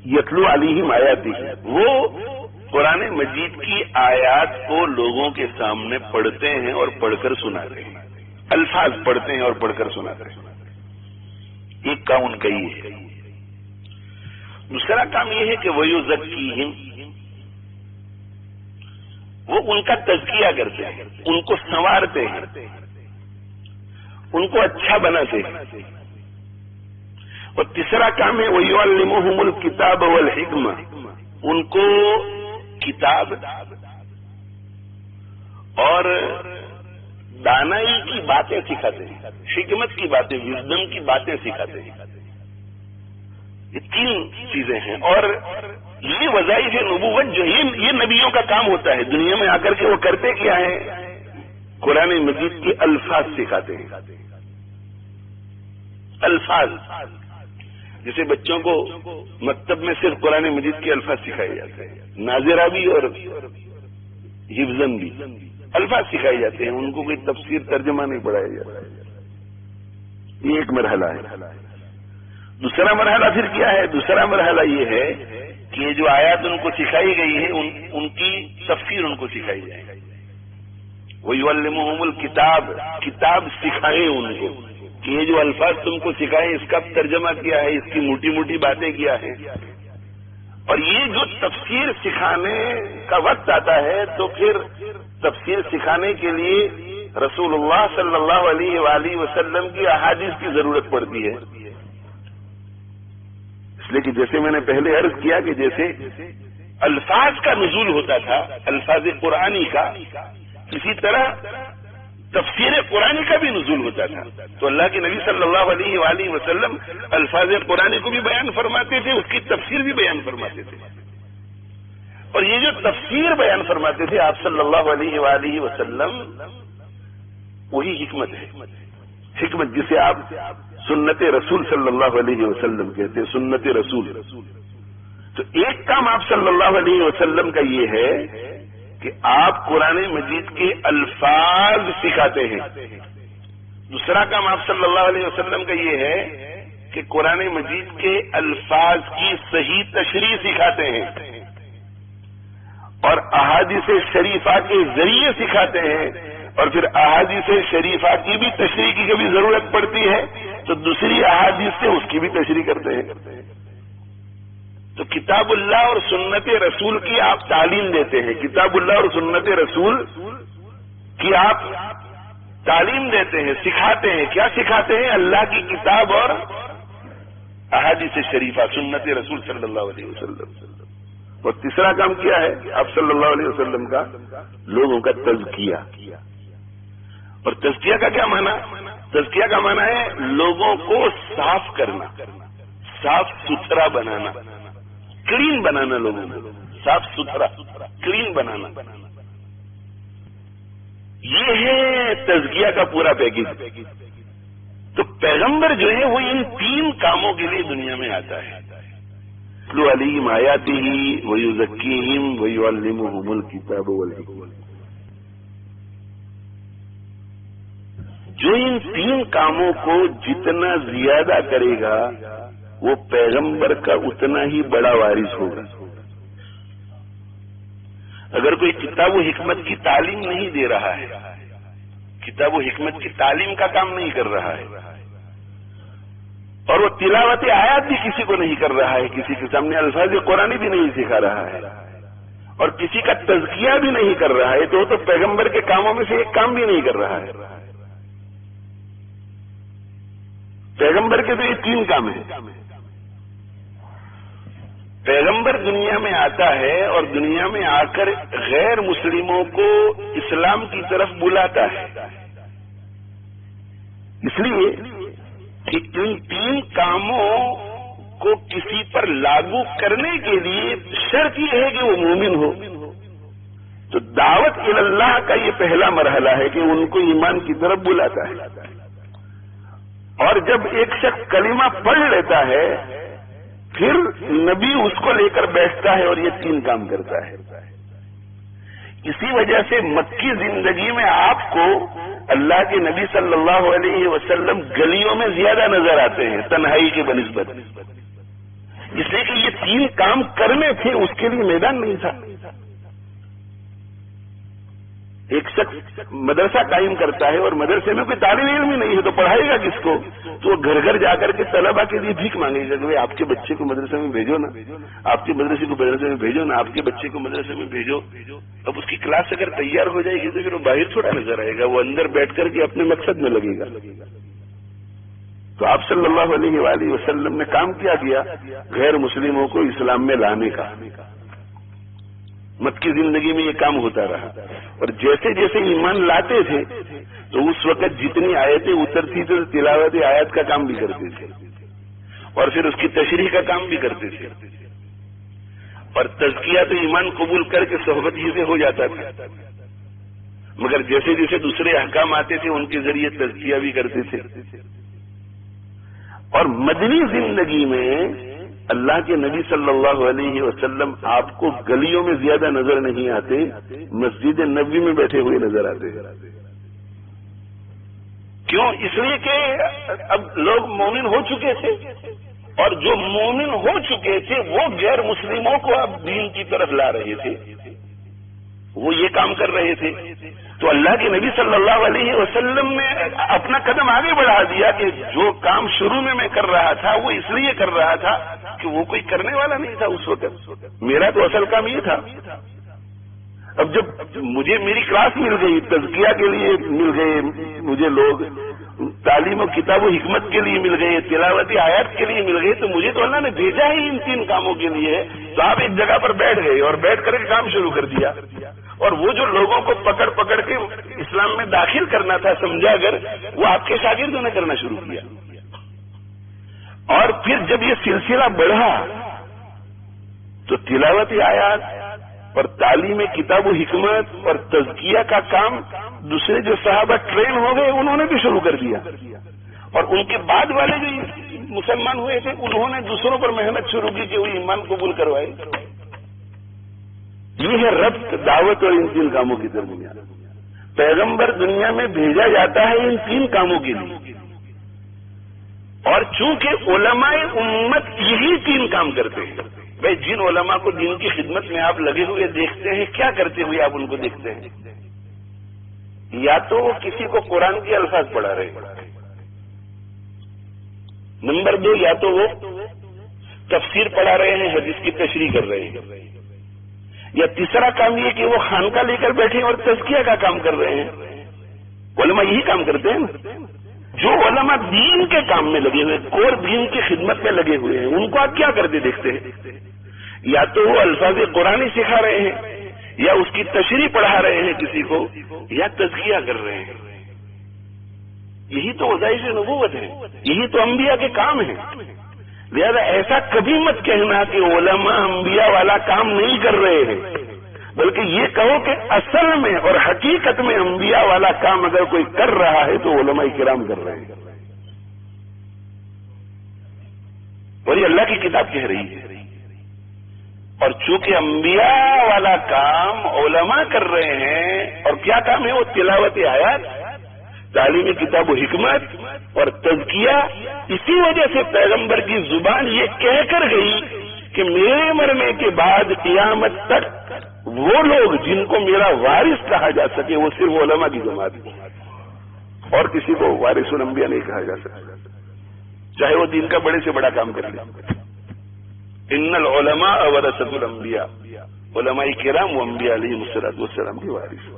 یتلو علیہم آیاتہ، وہ قرآن مجید کی آیات کو لوگوں کے سامنے پڑھتے ہیں اور پڑھ کر سناتے ہیں، الفاظ پڑھتے ہیں اور پڑھ کر سناتے ہیں. ایک کام ان کا یہ ہے. دوسرا کام یہ ہے کہ وَيُزَكِّيهِمْ، وہ ان کا تزکیہ کرتے ہیں، ان کو سنوارتے ہیں، ان کو اچھا بناتے ہیں. اور تیسرا کام ہے وَيُعَلِّمُهُمُ الْكِتَابَ وَالْحِكْمَةَ، ان کو کتاب اور دانائی کی باتیں سکھاتے ہیں، حکمت کی باتیں، وزڈم کی باتیں سکھاتے ہیں. یہ تین چیزیں ہیں. اور یہ وظائف نبوت جو یہ نبیوں کا کام ہوتا ہے. دنیا میں آ کر کے وہ کرتے کیا ہے؟ قرآن مجید کے الفاظ سکھاتے ہیں. الفاظ، جیسے بچوں کو مکتب میں صرف قرآن مجید کے الفاظ سکھائے جاتے ہیں، ناظرہ بھی اور حفظاً بھی الفاظ سکھائے جاتے ہیں، ان کو کوئی تفسیر ترجمہ نہیں پڑھایا جاتا. یہ ایک مرحلہ ہے. دوسرا مرحلہ پھر کیا ہے؟ دوسرا مرحلہ یہ ہے کہ یہ جو آیات ان کو سکھائی گئی ہے ان کی تفسیر ان کو سکھائی جائے. وَيُعَلِّمُهُمُ الْكِتَابَ، کتاب سکھائیں ان کو کہ یہ جو الفاظ تم کو سکھائے اس کا ترجمہ کیا ہے، اس کی موٹی موٹی باتیں کیا ہیں. اور یہ جو تفسیر سکھانے کا وقت آتا ہے تو پھر تفسیر سکھانے کے لیے رسول اللہ صلی اللہ علیہ وآلہ وسلم کی احادیث کی ضرورت پڑتی ہے. اس لیے کہ جیسے میں نے پہلے عرض کیا کہ جیسے الفاظ کا نزول ہوتا تھا، الفاظ قرآنی کا، اسی طرح تفسیر قرآنی کا بھی نزول ہوتا تھا. تو اللہ کے نبی صلی اللہ علیہ وآلہ وسلم الفاظ قرآنی کو بھی بیان فرماتے تھے، اس کی تفسیر بھی بیان فرماتے تھے. اور یہ جو تفسیر بیان فرماتے تھے آپ صلی اللہ علیہ وآلہ وسلم، وہی حکمت ہے. حکمت جسے آپ سنت رسول صلی اللہ علیہ وسلم کہتے ہیں، سنت رسول. تو ایک کام آپ صلی اللہ علیہ وسلم کا یہ ہے کہ آپ قرآن مجید کے الفاظ سکھاتے ہیں. دوسرا کام آپ صلی اللہ علیہ وسلم کا یہ ہے کہ قرآن مجید کے الفاظ کی صحیح تشریح سکھاتے ہیں اور احادیث شریفہ کے ذریعے سکھاتے ہیں. اور پھر احادیث شریفہ کی بھی تشریح کی کبھی ضرورت پڑتی ہے تو دوسری احادیث سے اس کی بھی تشریح کرتے ہیں. تو کتاب اللہ اور سنت رسول کی آپ تعلیم دیتے ہیں، کتاب اللہ اور سنت رسول کی آپ تعلیم دیتے ہیں، سکھاتے ہیں. کیا سکھاتے ہیں؟ اللہ کی کتاب اور احادیث شریفہ، سنت رسول صلی اللہ علیہ وسلم. اور تیسرا کام کیا ہے آپ صلی اللہ علیہ وسلم کا؟ لوگوں کا تزکیہ. اور تزکیہ کا کیا معنی؟ تزکیہ کا معنی ہے لوگوں کو صاف کرنا، صاف ستھرا بنانا، کلین بنانا. لوگوں کو صاف ستھرا کلین بنانا، یہ ہے تزکیہ کا پورا پیکج. تو پیغمبر جو ہے وہ ان تین کاموں کے لیے دنیا میں آتا ہے. یتلو علیہم آیاتہ ویزکیہم ویعلمہم الکتاب والحکمہ. جو ان تین کاموں کو جتنا زیادہ کرے گا وہ پیغمبر کا اتنا ہی بڑا وارث ہوگا. اگر کوئی کتاب و حکمت کی تعلیم نہیں دے رہا ہے، کتاب و حکمت کی تعلیم کا کام نہیں کر رہا ہے، اور وہ تلاوت آیات بھی کسی کو نہیں کر رہا ہے، کسی کے سامنے الفاظ قرآن بھی نہیں سکھا رہا ہے، اور کسی کا تزکیہ بھی نہیں کر رہا ہے، تو وہ تو پیغمبر کے کاموں میں سے ایک کام بھی نہیں کر رہا ہے. پیغمبر کے تو یہ تین کام ہیں. پیغمبر دنیا میں آتا ہے اور دنیا میں آ کر غیر مسلموں کو اسلام کی طرف بلاتا ہے. اس لیے کہ ان تین کاموں کو کسی پر لاگو کرنے کے لیے شرط یہ ہے کہ وہ مومن ہو. تو دعوت اللہ کا یہ پہلا مرحلہ ہے کہ ان کو ایمان کی طرف بلاتا ہے. اور جب ایک شخص کلمہ پڑھ لیتا ہے پھر نبی اس کو لے کر بیٹھتا ہے اور یہ تین کام کرتا ہے. اسی وجہ سے مکی زندگی میں آپ کو اللہ کے نبی صلی اللہ علیہ وسلم گلیوں میں زیادہ نظر آتے ہیں تنہائی کے بنسبت، اس لیے کہ یہ تین کام کرنے تھے اس کے لیے میدان نہیں تھا. ایک شخص مدرسہ قائم کرتا ہے اور مدرسے میں کوئی طالب علم ہی نہیں ہے تو پڑھائے گا کس کو؟ تو وہ گھر گھر جا کر کے طلبا کے لیے بھیک مانگے گا کہ آپ کے بچے کو مدرسے میں بھیجو نا، آپ کے مدرسے کو مدرسے میں بھیجو نا، آپ کے بچے کو مدرسے میں بھیجو. اب اس کی کلاس اگر تیار ہو جائے گی تو پھر وہ باہر تھوڑا نظر آئے گا، وہ اندر بیٹھ کر کے اپنے مقصد میں لگے گا. تو آپ صلی اللہ علیہ وآلہ وسلم نے کام کیا غیر مسلموں کو اسلام میں لانے کا. مکی زندگی میں یہ کام ہوتا رہا، اور جیسے جیسے ایمان لاتے تھے تو اس وقت جتنی آیتیں اترتی تھی تلاوت آیت کا کام بھی کرتے تھے، اور پھر اس کی تشریح کا کام بھی کرتے تھے، اور تزکیہ تو ایمان قبول کر کے صحبت ہی سے ہو جاتا تھا، مگر جیسے جیسے دوسرے احکام آتے تھے ان کے ذریعے تزکیہ بھی کرتے تھے. اور مدنی زندگی میں اللہ کے نبی صلی اللہ علیہ وسلم آپ کو گلیوں میں زیادہ نظر نہیں آتے، مسجد نبوی میں بیٹھے ہوئے نظر آتے. کیوں؟ اس لیے کہ اب لوگ مومن ہو چکے تھے، اور جو مومن ہو چکے تھے وہ غیر مسلموں کو اب دین کی طرف لا رہے تھے، وہ یہ کام کر رہے تھے. تو اللہ کے نبی صلی اللہ علیہ وسلم نے اپنا قدم آگے بڑھا دیا کہ جو کام شروع میں کر رہا تھا وہ اس لیے کر رہا تھا کہ وہ کوئی کرنے والا نہیں تھا اس وقت، میرا تو اصل کام یہ تھا. اب جب مجھے میری کلاس مل گئی، تزکیہ کے لیے مل گئے مجھے لوگ، تعلیم و کتاب و حکمت کے لیے مل گئے، تلاوتی آیات کے لیے مل گئے، تو مجھے تو اللہ نے بھیجا ہی ان تین کاموں کے لیے. تو آپ ایک جگہ پر بیٹھ گئے اور بیٹھ کر کے کام شروع کر دیا، اور وہ جو لوگوں کو پکڑ پکڑ کے اسلام میں داخل کرنا تھا سمجھا کر، وہ آپ کے شاگردوں نے کرنا شروع کیا. اور پھر جب یہ سلسلہ بڑھا تو تلاوتی آیات اور تعلیم کتاب و حکمت اور تزکیہ کا کام دوسرے جو صحابہ ٹرین ہو گئے انہوں نے بھی شروع کر دیا، اور ان کے بعد والے جو مسلمان ہوئے تھے انہوں نے دوسروں پر محنت شروع کی کہ وہ ایمان قبول کروائے. یہ ہے ربط دعوت اور ان تین کاموں کے درمیان. پیغمبر دنیا میں بھیجا جاتا ہے ان تین کاموں کے لیے، اور چونکہ علماء امت یہی تین کام کرتے ہیں. بھائی جن علماء کو دین کی خدمت میں آپ لگے ہوئے دیکھتے ہیں، کیا کرتے ہوئے آپ ان کو دیکھتے ہیں؟ یا تو وہ کسی کو قرآن کے الفاظ پڑھا رہے ہیں، نمبر 2 یا تو وہ تفسیر پڑھا رہے ہیں، حدیث کی تشریح کر رہے ہیں، یا تیسرا کام یہ کہ وہ خانقاہ لے کر بیٹھے اور تزکیہ کا کام کر رہے ہیں. علماء یہی کام کرتے ہیں نا. جو علماء دین کے کام میں لگے ہوئے، کور دین کی خدمت میں لگے ہوئے ہیں، ان کو آپ کیا کرتے دیکھتے ہیں؟ یا تو وہ الفاظ قرآن سکھا رہے ہیں، یا اس کی تشریح پڑھا رہے ہیں کسی کو، یا تزکیہ کر رہے ہیں. یہی تو وظائف نبوت ہے، یہی تو انبیاء کے کام ہیں. لہذا ایسا کبھی مت کہنا کہ علماء انبیاء والا کام نہیں کر رہے ہیں، بلکہ یہ کہو کہ اصل میں اور حقیقت میں انبیاء والا کام اگر کوئی کر رہا ہے تو علماء کرام کر رہے ہیں. اور یہ اللہ کی کتاب کہہ رہی ہے. اور چونکہ انبیاء والا کام علماء کر رہے ہیں، اور کیا کام ہے وہ تلاوت آیات، تعلیم کتاب و حکمت اور تزکیہ، اسی وجہ سے پیغمبر کی زبان یہ کہہ کر گئی کہ میرے مرنے کے بعد قیامت تک وہ لوگ جن کو میرا وارث کہا جا سکے وہ صرف علماء کی جماعت ہے، اور کسی کو وارث الانبیاء نہیں کہا جا سکتا، چاہے وہ دین کا بڑے سے بڑا کام کر لے. ان العلماء ورثۃ الانبیاء، علماء کرام و انبیاء علیہم الصلوۃ والسلام کی وارث.